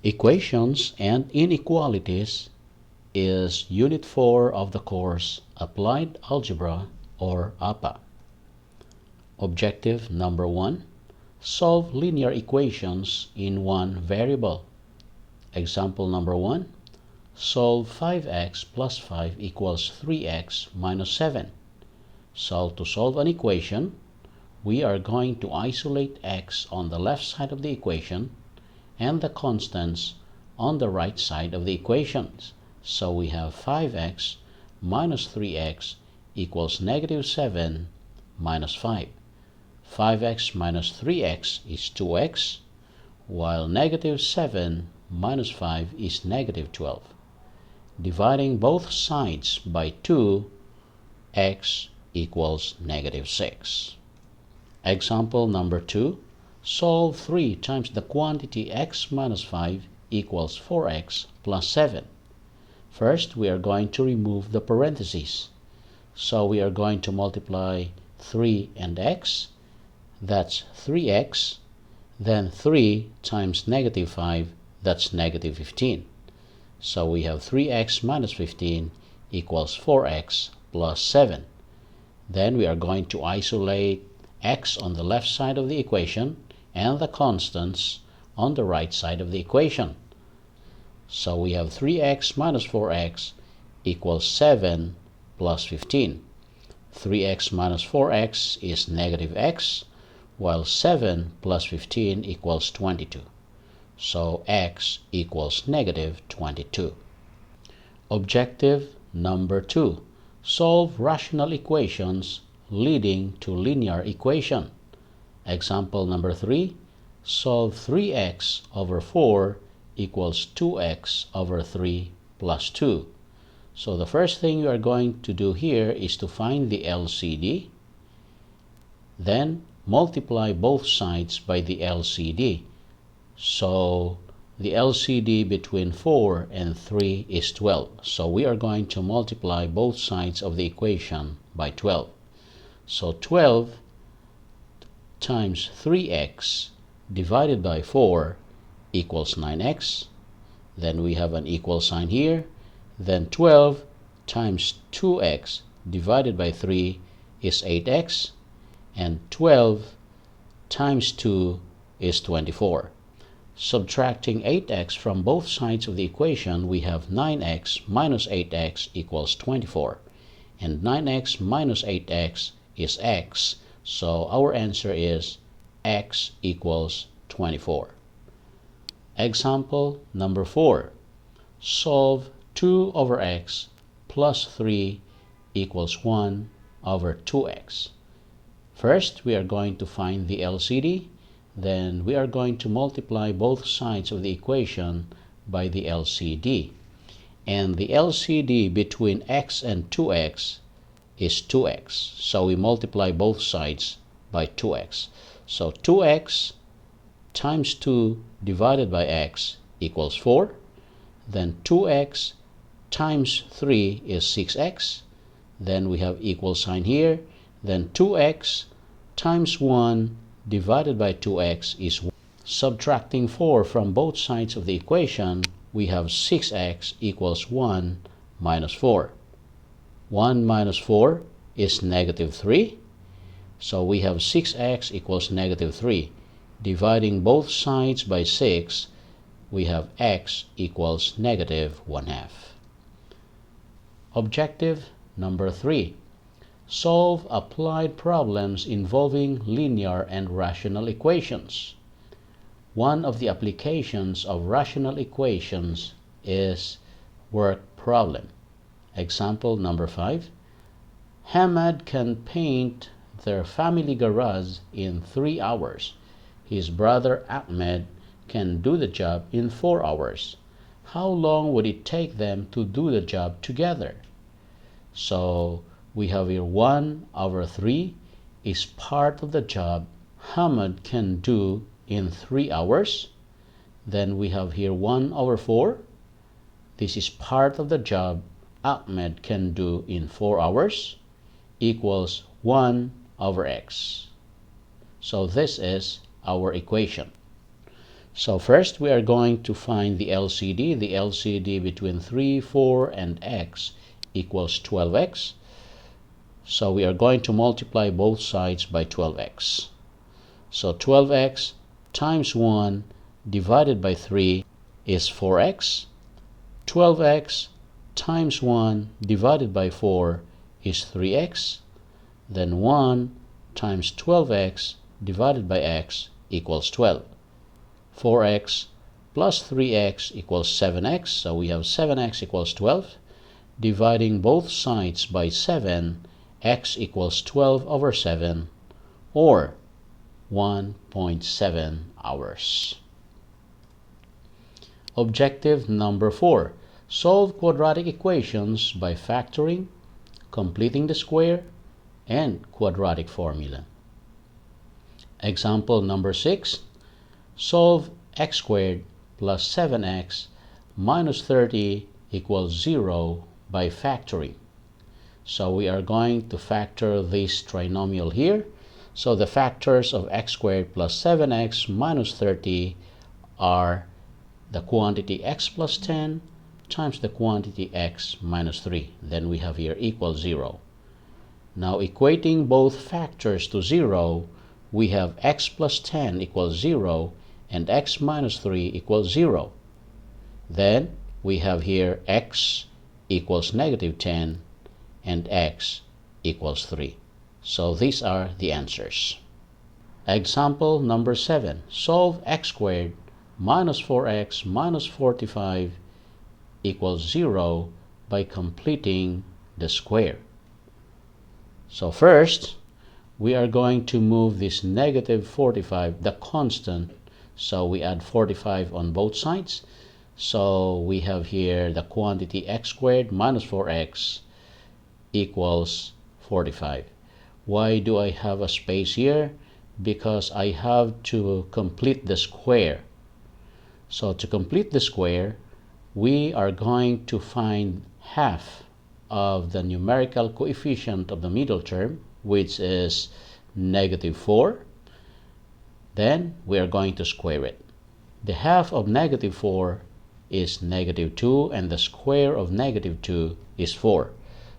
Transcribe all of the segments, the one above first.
Equations and Inequalities is Unit 4 of the course Applied Algebra or APA. Objective number 1. Solve linear equations in one variable. Example number 1. Solve 5x plus 5 equals 3x minus 7. So to solve an equation, we are going to isolate x on the left side of the equation and the constants on the right side of the equations. So we have 5x minus 3x equals negative 7 minus 5. 5x minus 3x is 2x, while negative 7 minus 5 is negative 12. Dividing both sides by 2, x equals negative 6. Example number 2. Solve 3 times the quantity x minus 5 equals 4x plus 7. First, we are going to remove the parentheses. So we are going to multiply 3 and x. That's 3x. Then 3 times negative 5, that's negative 15. So we have 3x minus 15 equals 4x plus 7. Then we are going to isolate x on the left side of the equation and the constants on the right side of the equation. So we have 3x minus 4x equals 7 plus 15. 3x minus 4x is negative x, while 7 plus 15 equals 22. So x equals negative 22. Objective number 2. Solve rational equations leading to linear equation. Example number 3. Solve 3x over 4 equals 2x over 3 plus 2. So the first thing you are going to do here is to find the LCD. Then multiply both sides by the LCD. So the LCD between 4 and 3 is 12. So we are going to multiply both sides of the equation by 12. So 12 times 3x divided by 4 equals 9x. Then we have an equal sign here. Then 12 times 2x divided by 3 is 8x. And 12 times 2 is 24. Subtracting 8x from both sides of the equation, we have 9x minus 8x equals 24. And 9x minus 8x is x. So our answer is x equals 24. Example number 4. Solve 2 over x plus 3 equals 1 over 2x. First, we are going to find the LCD. Then we are going to multiply both sides of the equation by the LCD. And the LCD between x and 2x is 2x. So we multiply both sides by 2x. So 2x times 2 divided by x equals 4. Then 2x times 3 is 6x. Then we have equal sign here. Then 2x times 1 divided by 2x is 1. Subtracting 4 from both sides of the equation, we have 6x equals 1 minus 4. 1 minus 4 is negative 3. So we have 6x equals negative 3. Dividing both sides by 6, we have x equals negative 1/2. Objective number 3. Solve applied problems involving linear and rational equations. One of the applications of rational equations is word problem. Example number 5. Hamad can paint their family garage in 3 hours. His brother Ahmed can do the job in 4 hours. How long would it take them to do the job together? So we have here 1 over 3 is part of the job Hamad can do in 3 hours. Then we have here 1 over 4. This is part of the job Ahmed can do in 4 hours, equals 1 over x. So this is our equation. So first we are going to find the LCD. The LCD between 3, 4, and x equals 12x. So we are going to multiply both sides by 12x. So 12x times 1 divided by 3 is 4x. 12x times 1 divided by 4 is 3x. Then 1 times 12x divided by x equals 12. 4x plus 3x equals 7x. So we have 7x equals 12. Dividing both sides by 7, x equals 12 over 7, or 1.7 hours. Objective number 4. Solve quadratic equations by factoring, completing the square, and quadratic formula. Example number 6. Solve x squared plus 7x minus 30 equals 0 by factoring. So we are going to factor this trinomial here. So the factors of x squared plus 7x minus 30 are the quantity x plus 10 times the quantity x minus 3. Then we have here equals 0. Now equating both factors to 0, we have x plus 10 equals 0 and x minus 3 equals 0. Then we have here x equals negative 10 and x equals 3. So these are the answers. Example number 7. Solve x squared minus 4x minus 45 equals 0 by completing the square. So first, we are going to move this negative 45, the constant, so we add 45 on both sides. So we have here the quantity x squared minus 4x equals 45. Why do I have a space here? Because I have to complete the square. So to complete the square, we are going to find half of the numerical coefficient of the middle term, which is negative 4. Then we are going to square it. The half of negative 4 is negative 2, and the square of negative 2 is 4.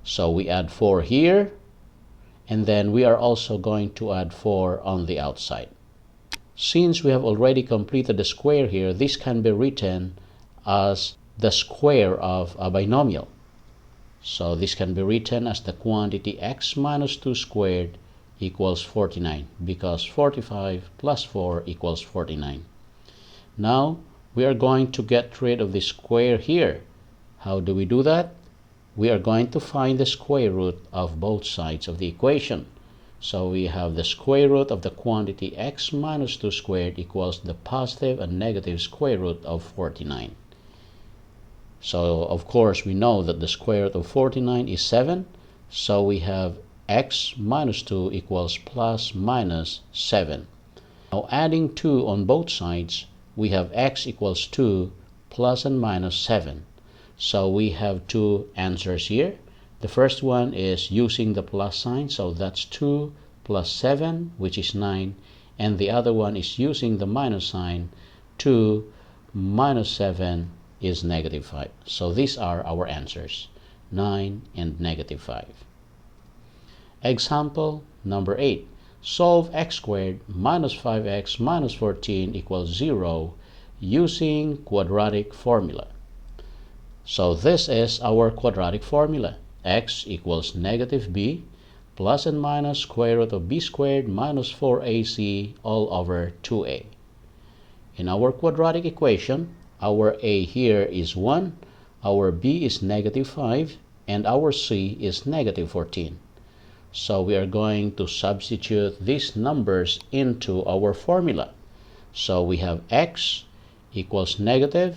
So we add 4 here, and then we are also going to add 4 on the outside. Since we have already completed the square here, this can be written as the square of a binomial. So this can be written as the quantity x minus 2 squared equals 49, because 45 plus 4 equals 49. Now we are going to get rid of the square here. How do we do that? We are going to find the square root of both sides of the equation. So we have the square root of the quantity x minus 2 squared equals the positive and negative square root of 49. So of course we know that the square root of 49 is 7. So we have x minus 2 equals plus minus 7. Now adding 2 on both sides, we have x equals 2 plus and minus 7. So we have two answers here. The first one is using the plus sign, so that's 2 plus 7, which is 9. And the other one is using the minus sign, 2 minus 7 is negative 5. So these are our answers, 9 and negative 5. Example number 8. Solve x squared minus 5x minus 14 equals 0 using quadratic formula. So this is our quadratic formula. X equals negative b plus and minus square root of b squared minus 4ac all over 2a. In our quadratic equation, our a here is 1, our b is negative 5, and our c is negative 14. So we are going to substitute these numbers into our formula. So we have x equals negative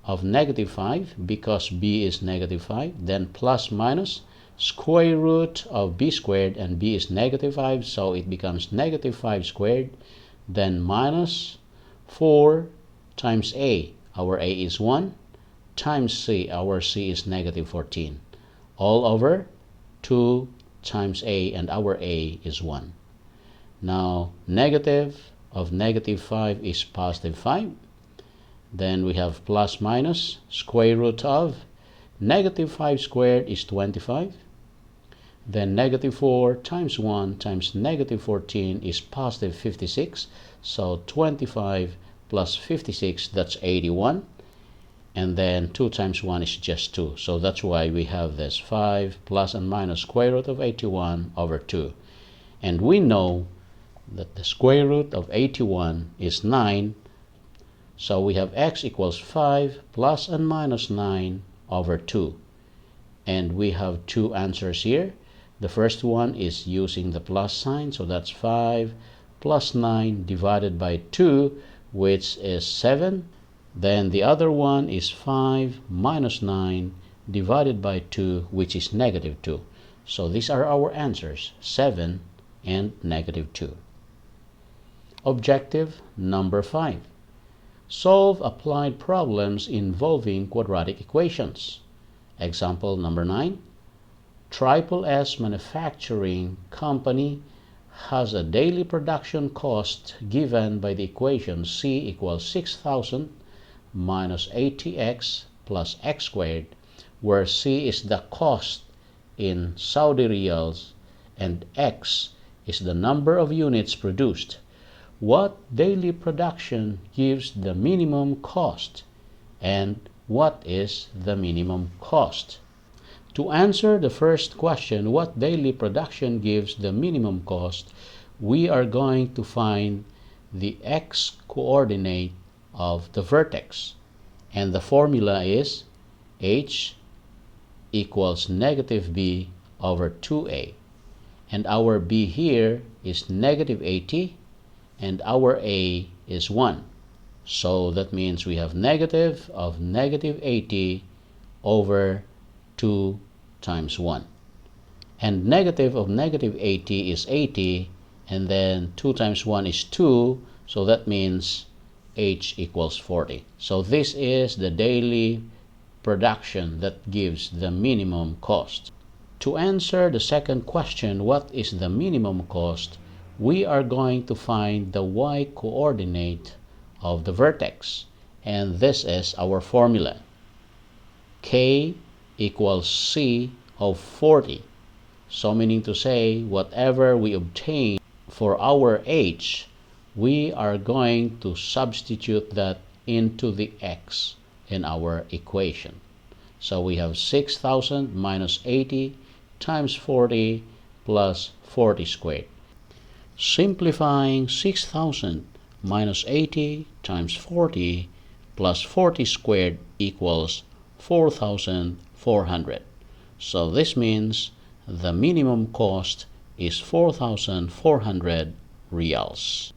of negative 5 because b is negative 5, then plus minus square root of b squared, and b is negative 5, so it becomes negative 5 squared, then minus 4 times a, our a is 1, times c, our c is negative 14, all over 2 times a, and our a is 1. Now negative of negative 5 is positive 5, Then we have plus minus square root of negative 5 squared is 25. Then negative 4 times 1 times negative 14 is positive 56. So 25 plus 56, that's 81. And then 2 times 1 is just 2. So that's why we have this 5 plus and minus square root of 81 over 2. And we know that the square root of 81 is 9. So we have x equals 5 plus and minus 9 over 2. And we have two answers here. The first one is using the plus sign. So that's 5 plus 9 divided by 2, which is 7. Then the other one is 5 minus 9 divided by 2, which is negative 2. So these are our answers, 7 and negative 2. Objective number 5. Solve applied problems involving quadratic equations. Example number 9. Triple S Manufacturing Company has a daily production cost given by the equation C equals 6,000 minus 80x plus x squared, where C is the cost in Saudi riyals and x is the number of units produced. What daily production gives the minimum cost, and what is the minimum cost? To answer the first question, what daily production gives the minimum cost, we are going to find the x coordinate of the vertex. And the formula is h equals negative b over 2a. And our b here is negative 80, and our a is 1. So that means we have negative of negative 80 over 2 times 1. And negative of negative 80 is 80, and then 2 times 1 is 2, so that means h equals 40. So this is the daily production that gives the minimum cost. To answer the second question, what is the minimum cost, we are going to find the y coordinate of the vertex, and this is our formula. K equals C of 40. So meaning to say, whatever we obtain for our h, we are going to substitute that into the x in our equation. So we have 6,000 minus 80 times 40 plus 40 squared. Simplifying 6,000 minus 80 times 40 plus 40 squared equals 4,400. So this means the minimum cost is 4,400 riyals.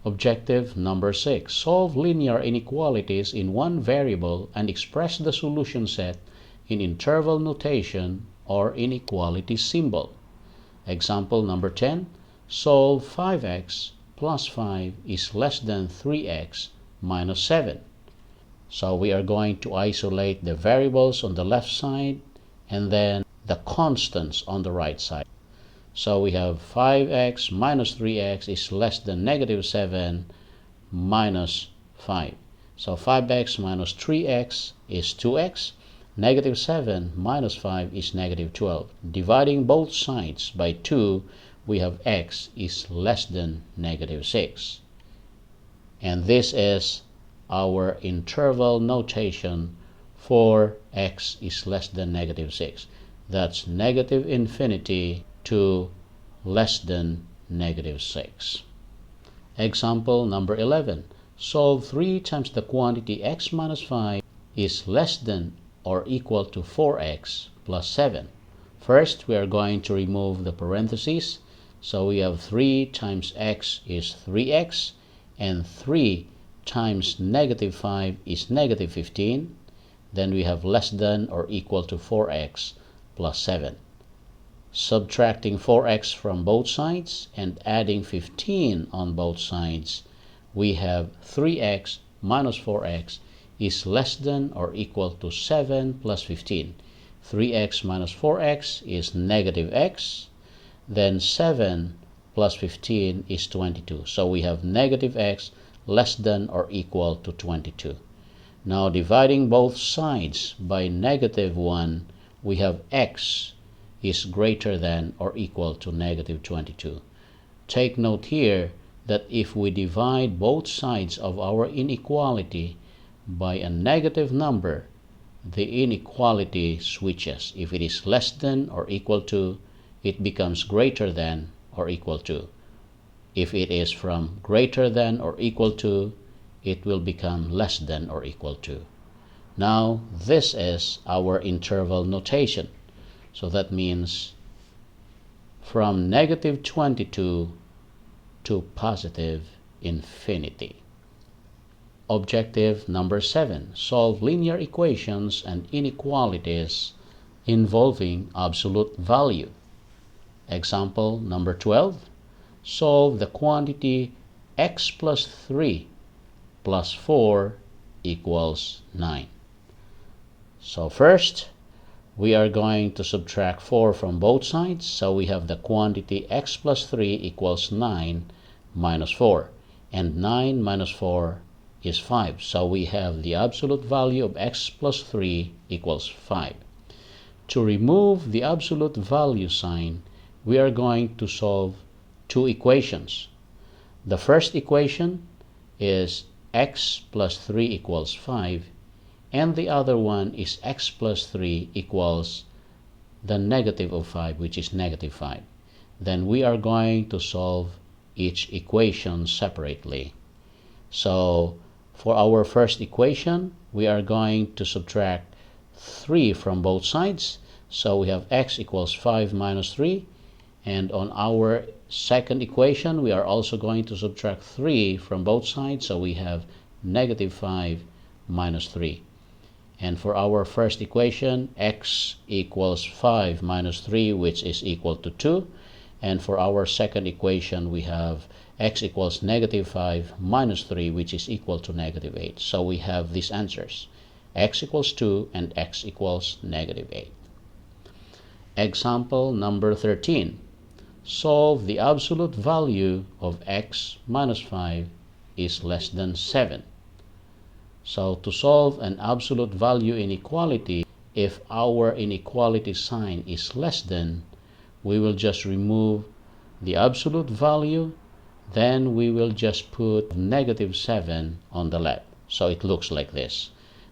Objective number 6. Solve linear inequalities in one variable and express the solution set in interval notation or inequality symbol. Example number 10. Solve 5x plus 5 is less than 3x minus 7. So we are going to isolate the variables on the left side and then the constants on the right side. So we have 5x minus 3x is less than negative 7 minus 5. So 5x minus 3x is 2x. Negative 7 minus 5 is negative 12. Dividing both sides by 2, we have x is less than negative 6. And this is our interval notation for x is less than negative 6. That's negative infinity to less than negative 6. Example number 11. Solve 3 times the quantity x minus 5 is less than or equal to 4x plus 7. First, we are going to remove the parentheses. So we have 3 times x is 3x, and 3 times negative 5 is negative 15. Then we have less than or equal to 4x plus 7. Subtracting 4x from both sides and adding 15 on both sides, we have 3x minus 4x is less than or equal to 7 plus 15. 3x minus 4x is negative x. Then 7 plus 15 is 22. So we have negative x less than or equal to 22. Now dividing both sides by -1, we have x is greater than or equal to -22. Take note here that if we divide both sides of our inequality by a negative number, the inequality switches. If it is less than or equal to, it becomes greater than or equal to. If it is from greater than or equal to, it will become less than or equal to. Now, this is our interval notation. So that means from -22 to positive infinity. Objective number 7. Solve linear equations and inequalities involving absolute value. Example number 12. Solve the quantity x plus 3 plus 4 equals 9. So first, we are going to subtract 4 from both sides. So we have the quantity x plus 3 equals 9 minus 4. And 9 minus 4 is 5. So we have the absolute value of x plus 3 equals 5. To remove the absolute value sign, we are going to solve two equations. The first equation is x plus 3 equals 5. And the other one is x plus 3 equals the negative of 5, which is -5. Then we are going to solve each equation separately. So for our first equation, we are going to subtract 3 from both sides. So we have x equals 5 minus 3. And on our second equation, we are also going to subtract 3 from both sides. So we have -5 minus 3. And for our first equation, x equals 5 minus 3, which is equal to 2. And for our second equation, we have x equals -5 minus 3, which is equal to -8. So we have these answers. X equals 2 and x equals -8. Example number 13. Solve the absolute value of x minus 5 is less than 7. So to solve an absolute value inequality, if our inequality sign is less than, we will just remove the absolute value, then we will just put -7 on the left. So it looks like this.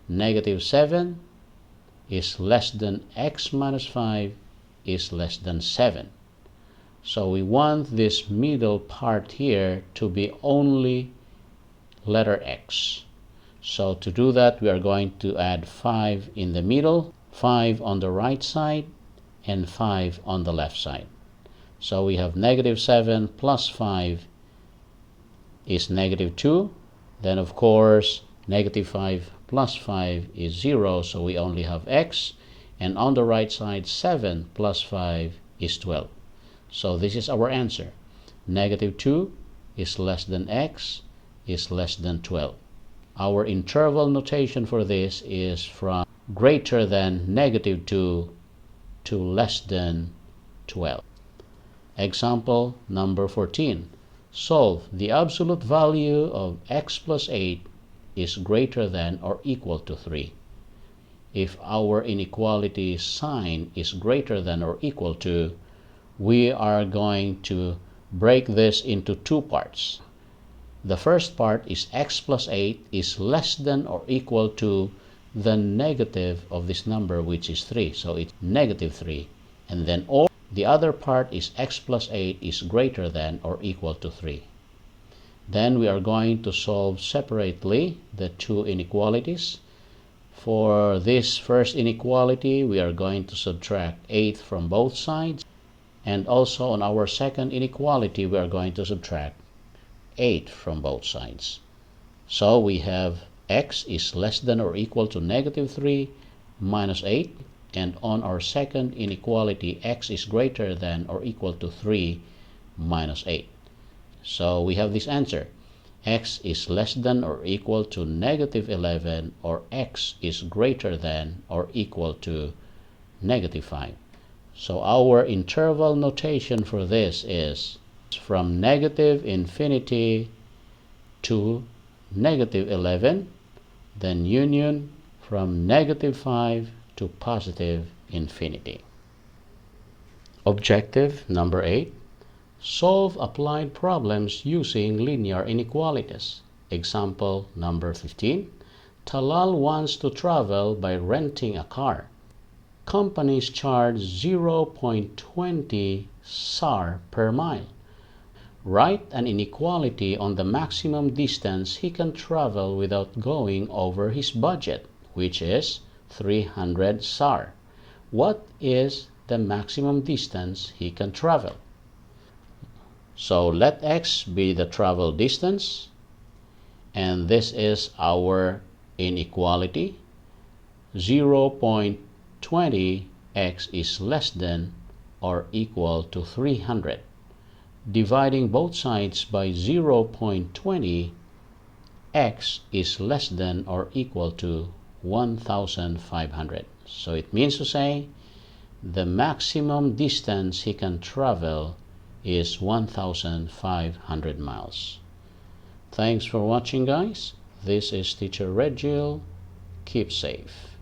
-7 is less than x minus 5 is less than 7. So we want this middle part here to be only letter x. So to do that, we are going to add 5 in the middle, 5 on the right side, and 5 on the left side. So we have -7 plus 5 is -2. Then of course, -5 plus 5 is 0, so we only have x. And on the right side, 7 plus 5 is 12. So this is our answer. -2 is less than x is less than 12. Our interval notation for this is from greater than -2 to less than 12. Example number 14. Solve the absolute value of x plus 8 is greater than or equal to 3. If our inequality sign is greater than or equal to, we are going to break this into two parts. The first part is x plus 8 is less than or equal to the negative of this number, which is 3. So it's -3. And then or the other part is x plus 8 is greater than or equal to 3. Then we are going to solve separately the two inequalities. For this first inequality, we are going to subtract 8 from both sides. And also on our second inequality, we are going to subtract 8 from both sides. So we have x is less than or equal to -3 minus 8. And on our second inequality, x is greater than or equal to 3 minus 8. So we have this answer. X is less than or equal to -11, or x is greater than or equal to -5. So our interval notation for this is from -infinity to -11, then union from -5 to positive infinity. Objective number 8. Solve applied problems using linear inequalities. Example number 15. Talal wants to travel by renting a car. Companies charge 0.20 SAR per mile. Write an inequality on the maximum distance he can travel without going over his budget, which is 300 SAR. What is the maximum distance he can travel? So let x be the travel distance, and this is our inequality. 0.20 x is less than or equal to 300. Dividing both sides by 0.20, x is less than or equal to 1,500. So it means to say the maximum distance he can travel is 1,500 miles. Thanks for watching, guys. This is Teacher Rejil. Keep safe.